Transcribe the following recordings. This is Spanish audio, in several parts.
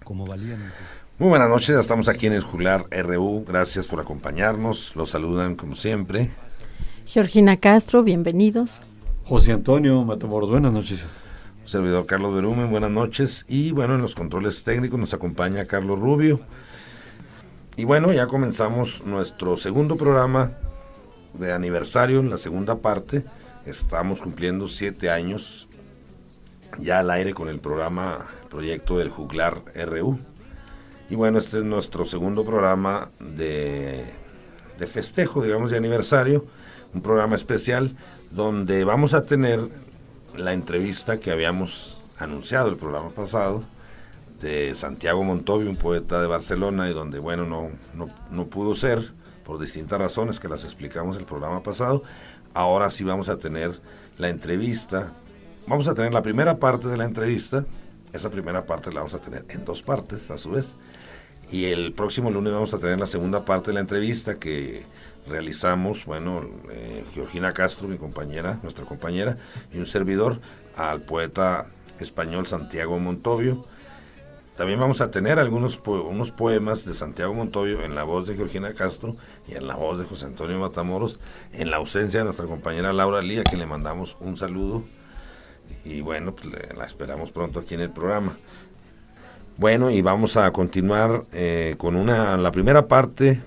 como valientes. Muy buenas noches, ya estamos aquí en el Juglar RU, gracias por acompañarnos, los saludan como siempre Georgina Castro, bienvenidos. José Antonio Matamoros, buenas noches. Servidor Carlos Berumen, buenas noches. Y bueno, en los controles técnicos nos acompaña Carlos Rubio. Y bueno, ya comenzamos nuestro segundo programa de aniversario, en la segunda parte. Estamos cumpliendo 7 años ya al aire con el proyecto del Juglar RU. Y bueno, este es nuestro segundo programa de festejo, digamos, de aniversario, un programa especial donde vamos a tener la entrevista que habíamos anunciado el programa pasado de Santiago Montovio, un poeta de Barcelona, y donde, bueno, no pudo ser por distintas razones que las explicamos el programa pasado. Ahora sí vamos a tener la entrevista, vamos a tener la primera parte de la entrevista. Esa primera parte la vamos a tener en 2 partes a su vez, y el próximo lunes vamos a tener la segunda parte de la entrevista que realizamos, Georgina Castro, mi compañera, nuestra compañera, y un servidor, al poeta español Santiago Montovio. También vamos a tener unos poemas de Santiago Montovio en la voz de Georgina Castro y en la voz de José Antonio Matamoros, en la ausencia de nuestra compañera Laura Lía, a quien le mandamos un saludo. Y bueno, pues la esperamos pronto aquí en el programa. Bueno, y vamos a continuar con la primera parte,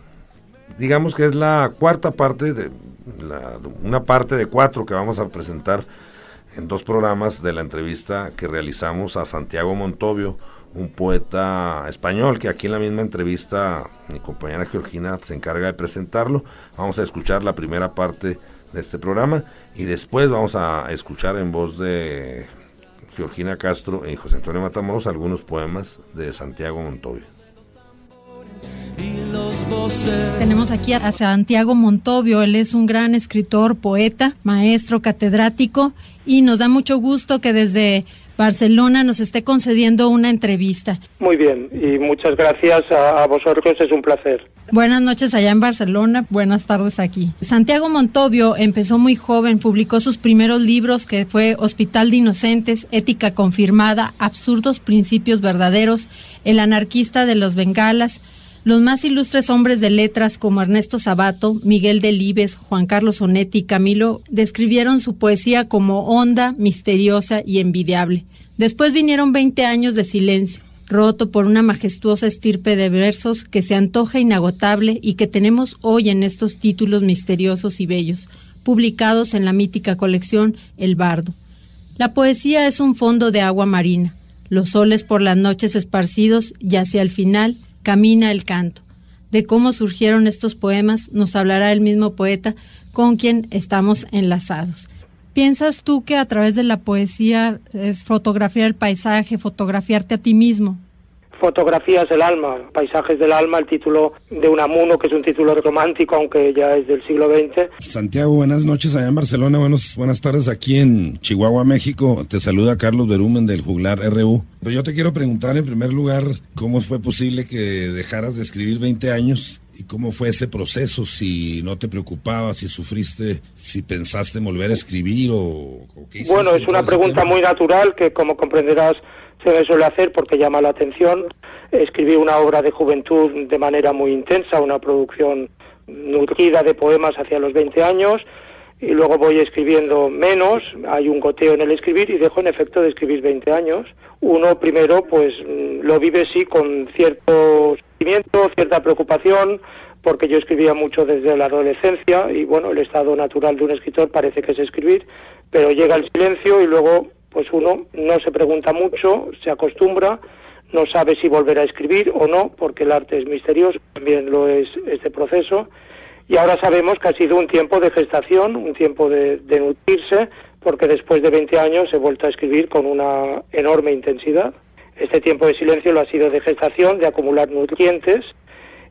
digamos que es la cuarta parte, una parte de 4 que vamos a presentar en 2 programas de la entrevista que realizamos a Santiago Montovio, un poeta español, que aquí en la misma entrevista mi compañera Georgina se encarga de presentarlo. Vamos a escuchar la primera parte de este programa y después vamos a escuchar en voz de Georgina Castro y José Antonio Matamoros algunos poemas de Santiago Montovio. Tenemos aquí a Santiago Montovio, él es un gran escritor, poeta, maestro, catedrático, y nos da mucho gusto que desde Barcelona nos esté concediendo una entrevista. Muy bien, y muchas gracias a vosotros, es un placer. Buenas noches allá en Barcelona, buenas tardes aquí. Santiago Montovio empezó muy joven, publicó sus primeros libros, que fue Hospital de Inocentes, Ética Confirmada, Absurdos Principios Verdaderos, El Anarquista de los Bengalas. Los más ilustres hombres de letras como Ernesto Sabato, Miguel Delibes, Juan Carlos Onetti y Camilo describieron su poesía como honda, misteriosa y envidiable. Después vinieron 20 años de silencio, roto por una majestuosa estirpe de versos que se antoja inagotable y que tenemos hoy en estos títulos misteriosos y bellos, publicados en la mítica colección El Bardo. La poesía es un fondo de agua marina, los soles por las noches esparcidos y hacia el final camina el canto. De cómo surgieron estos poemas nos hablará el mismo poeta con quien estamos enlazados. ¿Piensas tú que a través de la poesía es fotografiar el paisaje, fotografiarte a ti mismo? Fotografías del alma, Paisajes del alma, el título de Unamuno, que es un título romántico, aunque ya es del siglo XX. Santiago, buenas noches allá en Barcelona, buenas tardes aquí en Chihuahua, México. Te saluda Carlos Berumen del Juglar RU. Pero yo te quiero preguntar en primer lugar, ¿cómo fue posible que dejaras de escribir 20 años? ¿Y cómo fue ese proceso? Si no te preocupaba, si sufriste, si pensaste en volver a escribir o qué hiciste. Bueno, es una pregunta muy natural que, como comprenderás, se me suele hacer porque llama la atención. Escribí una obra de juventud de manera muy intensa, una producción nutrida de poemas hacia los 20 años, y luego voy escribiendo menos, hay un goteo en el escribir y dejo en efecto de escribir 20 años. Uno primero pues lo vive sí con cierto sentimiento, cierta preocupación, porque yo escribía mucho desde la adolescencia y bueno, el estado natural de un escritor parece que es escribir, pero llega el silencio y luego pues uno no se pregunta mucho, se acostumbra, no sabe si volver a escribir o no, porque el arte es misterioso, también lo es este proceso, y ahora sabemos que ha sido un tiempo de gestación, un tiempo de nutrirse, porque después de 20 años he vuelto a escribir con una enorme intensidad. Este tiempo de silencio lo ha sido de gestación, de acumular nutrientes,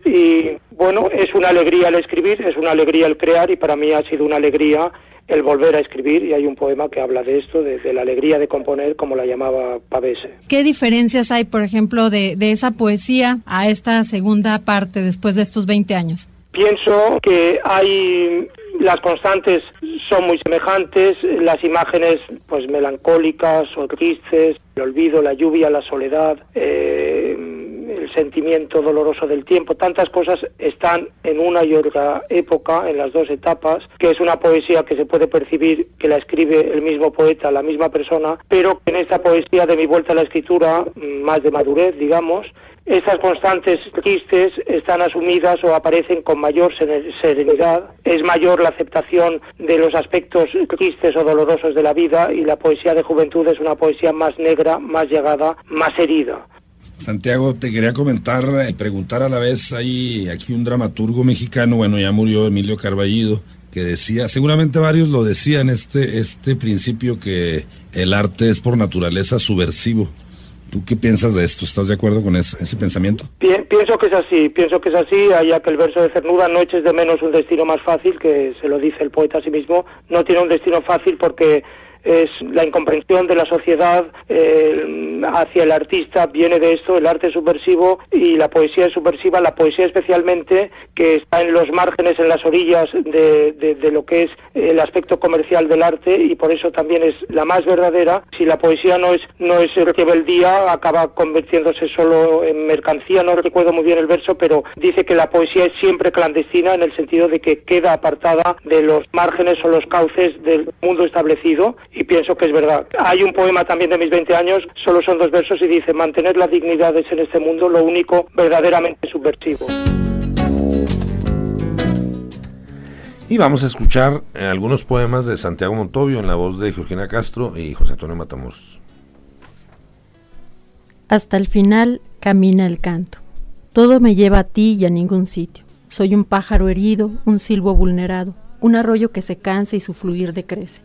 y bueno, es una alegría el escribir, es una alegría el crear, y para mí ha sido una alegría el volver a escribir, y hay un poema que habla de esto, de la alegría de componer, como la llamaba Pavese. ¿Qué diferencias hay, por ejemplo, de esa poesía a esta segunda parte después de estos 20 años? Pienso que las constantes son muy semejantes, las imágenes pues melancólicas o tristes, el olvido, la lluvia, la soledad, sentimiento doloroso del tiempo. Tantas cosas están en una y otra época, en las dos etapas, que es una poesía que se puede percibir que la escribe el mismo poeta, la misma persona, pero en esta poesía de mi vuelta a la escritura, más de madurez, digamos, estas constantes tristes están asumidas o aparecen con mayor serenidad. Es mayor la aceptación de los aspectos tristes o dolorosos de la vida, y la poesía de juventud es una poesía más negra, más llegada, más herida. Santiago, te quería comentar, preguntar a la vez, hay aquí un dramaturgo mexicano, bueno, ya murió, Emilio Carballido, que decía, seguramente varios lo decían, este principio que el arte es por naturaleza subversivo. ¿Tú qué piensas de esto? ¿Estás de acuerdo con ese pensamiento? Pienso que es así, allá que el verso de Cernuda, no eches de menos un destino más fácil, que se lo dice el poeta a sí mismo, no tiene un destino fácil porque es la incomprensión de la sociedad hacia el artista, viene de esto, el arte subversivo y la poesía es subversiva, la poesía especialmente, que está en los márgenes, en las orillas de lo que es el aspecto comercial del arte, y por eso también es la más verdadera. Si la poesía no es rebeldía, acaba convirtiéndose solo en mercancía. No recuerdo muy bien el verso, pero dice que la poesía es siempre clandestina, en el sentido de que queda apartada de los márgenes o los cauces del mundo establecido, y pienso que es verdad. Hay un poema también de mis 20 años, solo son 2 versos, y dice: mantener la dignidad es en este mundo lo único verdaderamente subversivo. Y vamos a escuchar algunos poemas de Santiago Montovio en la voz de Georgina Castro y José Antonio Matamoros. Hasta el final camina el canto. Todo me lleva a ti y a ningún sitio. Soy un pájaro herido, un silbo vulnerado, un arroyo que se cansa y su fluir decrece.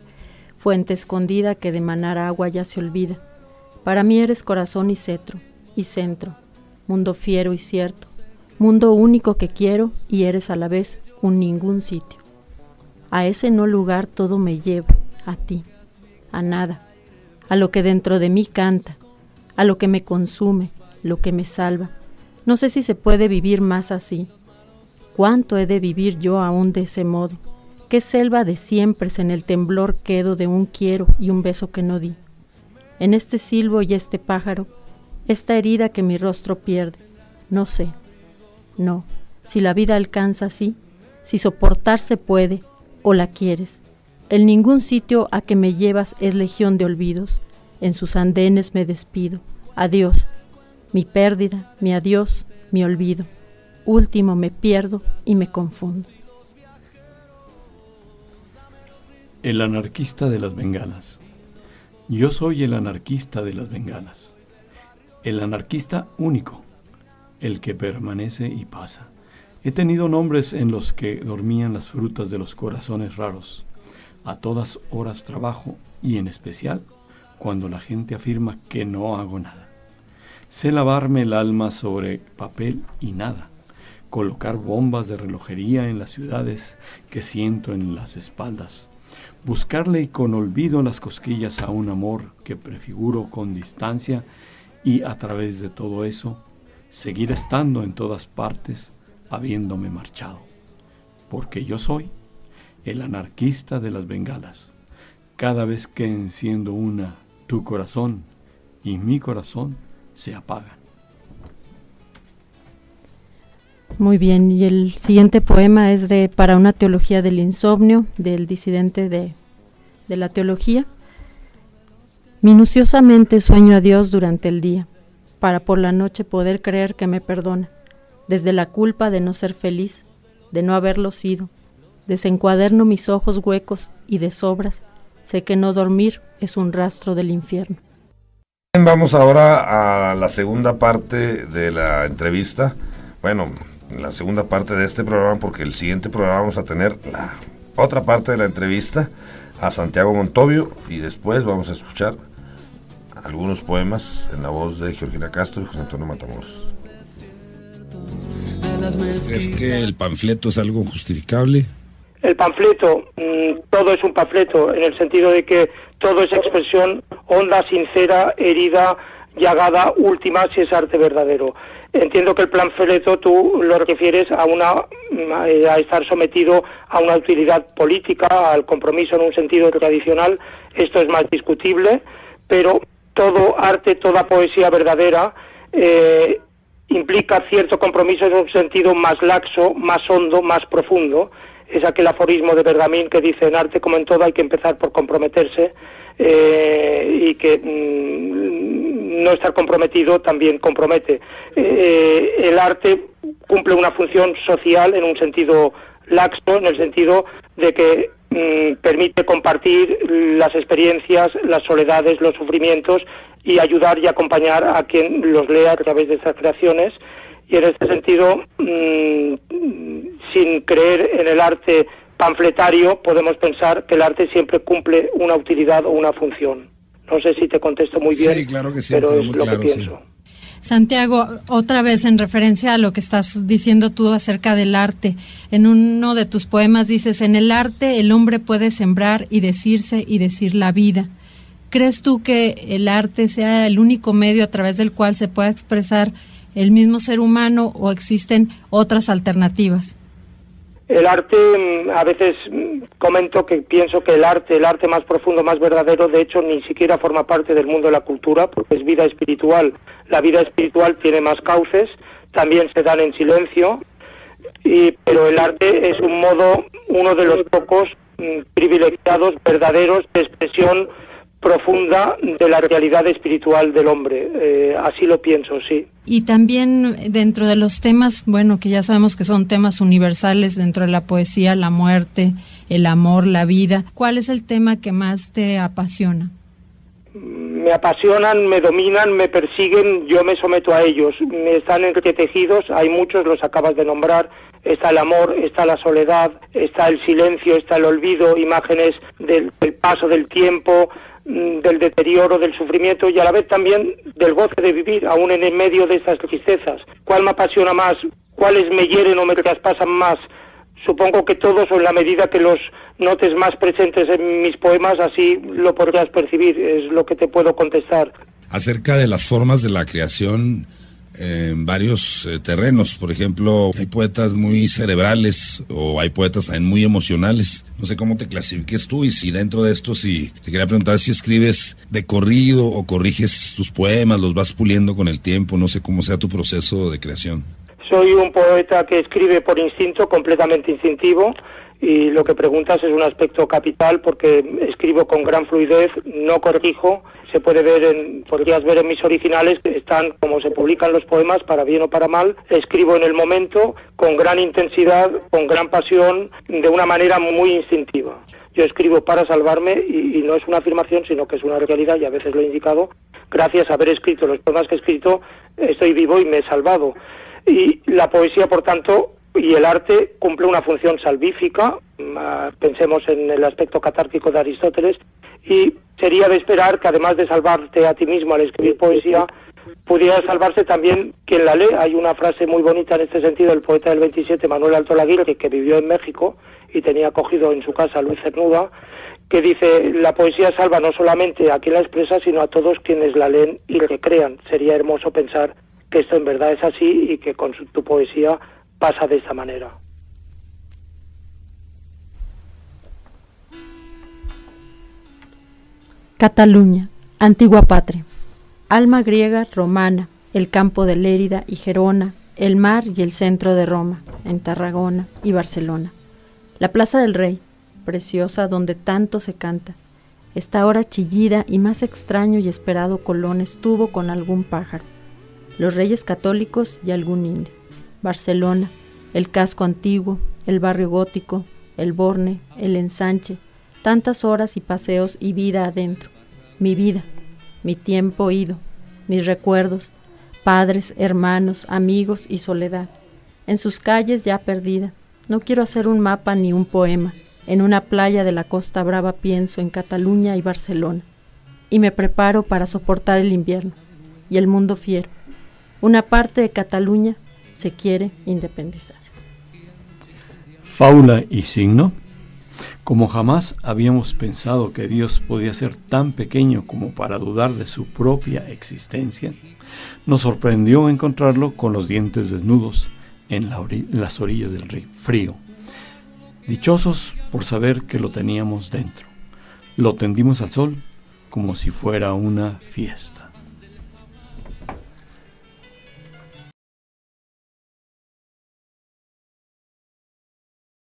Fuente escondida que de manar agua ya se olvida. Para mí eres corazón y cetro, y centro, mundo fiero y cierto, mundo único que quiero, y eres a la vez un ningún sitio. A ese no lugar todo me llevo, a ti, a nada, a lo que dentro de mí canta, a lo que me consume, lo que me salva. No sé si se puede vivir más así. ¿Cuánto he de vivir yo aún de ese modo? ¿Qué selva de siempre en el temblor quedo de un quiero y un beso que no di? En este silbo y este pájaro, esta herida que mi rostro pierde, no sé. No, si la vida alcanza así, si soportar se puede, o la quieres. El ningún sitio a que me llevas es legión de olvidos. En sus andenes me despido. Adiós, mi pérdida, mi adiós, mi olvido. Último me pierdo y me confundo. El anarquista de las bengalas. Yo soy el anarquista de las bengalas. El anarquista único, el que permanece y pasa. He tenido nombres en los que dormían las frutas de los corazones raros. A todas horas trabajo, y en especial cuando la gente afirma que no hago nada. Sé lavarme el alma sobre papel y nada, colocar bombas de relojería en las ciudades que siento en las espaldas, buscarle y con olvido las cosquillas a un amor que prefiguro con distancia, y a través de todo eso, seguir estando en todas partes, habiéndome marchado, porque yo soy el anarquista de las bengalas. Cada vez que enciendo una, tu corazón y mi corazón se apagan. Muy bien, y el siguiente poema es de Para una teología del insomnio, del disidente de la teología. Minuciosamente sueño a Dios durante el día, para por la noche poder creer que me perdona, desde la culpa de no ser feliz, de no haberlo sido. Desencuaderno mis ojos huecos y de sobras, sé que no dormir es un rastro del infierno. Vamos ahora a la segunda parte de la entrevista. Bueno, la segunda parte de este programa, porque el siguiente programa vamos a tener la otra parte de la entrevista a Santiago Montovio, y después vamos a escuchar algunos poemas en la voz de Georgina Castro y José Antonio Matamoros. ¿Es que el panfleto es algo justificable? El panfleto, todo es un panfleto, en el sentido de que todo es expresión honda, sincera, herida, llagada, última, si es arte verdadero. Entiendo que el panfleto tú lo refieres a estar sometido a una utilidad política, al compromiso en un sentido tradicional. Esto es más discutible, pero todo arte, toda poesía verdadera implica cierto compromiso en un sentido más laxo, más hondo, más profundo. Es aquel aforismo de Bergamín que dice: en arte como en todo hay que empezar por comprometerse, y que no estar comprometido también compromete. El arte cumple una función social en un sentido laxo, en el sentido de que permite compartir las experiencias, las soledades, los sufrimientos, y ayudar y acompañar a quien los lea a través de estas creaciones. Y en este sentido, sin creer en el arte panfletario, podemos pensar que el arte siempre cumple una utilidad o una función. No sé si te contesto muy bien, sí, claro que sí, pero es muy lo claro, que pienso. sí. Santiago, otra vez en referencia a lo que estás diciendo tú acerca del arte, en uno de tus poemas dices: en el arte el hombre puede sembrar y decir la vida. ¿Crees tú que el arte sea el único medio a través del cual se pueda expresar el mismo ser humano, o existen otras alternativas? El arte, a veces comento que pienso que el arte más profundo, más verdadero, de hecho ni siquiera forma parte del mundo de la cultura, porque es vida espiritual. La vida espiritual tiene más cauces, también se dan en silencio, pero el arte es un modo, uno de los pocos privilegiados, verdaderos, de expresión profunda de la realidad espiritual del hombre. Así lo pienso, sí. Y también dentro de los temas, bueno, que ya sabemos que son temas universales dentro de la poesía: la muerte, el amor, la vida. ¿Cuál es el tema que más te apasiona? Me apasionan, me dominan, me persiguen, yo me someto a ellos. Están entretejidos, hay muchos, los acabas de nombrar. Está el amor, está la soledad, está el silencio, está el olvido, imágenes del paso del tiempo, del deterioro, del sufrimiento, y a la vez también del goce de vivir, aún en el medio de estas tristezas. ¿Cuál me apasiona más? ¿Cuáles me hieren o me traspasan más? Supongo que todos, o en la medida que los notes más presentes en mis poemas, así lo podrás percibir, es lo que te puedo contestar. Acerca de las formas de la creación en varios terrenos, por ejemplo, hay poetas muy cerebrales o hay poetas también muy emocionales. No sé cómo te clasifiques tú, y si dentro de esto, si te quería preguntar si escribes de corrido o corriges tus poemas, los vas puliendo con el tiempo, no sé cómo sea tu proceso de creación. Soy un poeta que escribe por instinto, completamente instintivo, y lo que preguntas es un aspecto capital, porque escribo con gran fluidez, no corrijo. Se puede ver podrías ver en mis originales, que están como se publican los poemas, para bien o para mal. Escribo en el momento, con gran intensidad, con gran pasión, de una manera muy instintiva. Yo escribo para salvarme, y no es una afirmación, sino que es una realidad, y a veces lo he indicado. Gracias a haber escrito los poemas que he escrito, estoy vivo y me he salvado. Y la poesía, por tanto, y el arte cumple una función salvífica. Pensemos en el aspecto catártico de Aristóteles, y sería de esperar que, además de salvarte a ti mismo al escribir poesía, pudiera salvarse también quien la lee. Hay una frase muy bonita en este sentido del poeta del 27, Manuel Alto Laguirre, que vivió en México y tenía acogido en su casa a Luis Cernuda, que dice: la poesía salva no solamente a quien la expresa, sino a todos quienes la leen y recrean. Sería hermoso pensar que esto en verdad es así, y que con tu poesía pasa de esta manera. Cataluña, antigua patria. Alma griega, romana, el campo de Lérida y Gerona, el mar y el centro de Roma, en Tarragona y Barcelona. La plaza del Rey, preciosa donde tanto se canta, está ahora chillida, y más extraño y esperado Colón estuvo con algún pájaro, los reyes católicos y algún indio. Barcelona, el casco antiguo, el barrio gótico, el Borne, el ensanche, tantas horas y paseos y vida adentro. Mi vida, mi tiempo ido, mis recuerdos, padres, hermanos, amigos y soledad. En sus calles ya perdida, no quiero hacer un mapa ni un poema. En una playa de la Costa Brava pienso en Cataluña y Barcelona, y me preparo para soportar el invierno y el mundo fiero. Una parte de Cataluña se quiere independizar. Fábula y signo. Como jamás habíamos pensado que Dios podía ser tan pequeño como para dudar de su propia existencia, nos sorprendió encontrarlo con los dientes desnudos en las orillas del río frío. Dichosos por saber que lo teníamos dentro, lo tendimos al sol como si fuera una fiesta.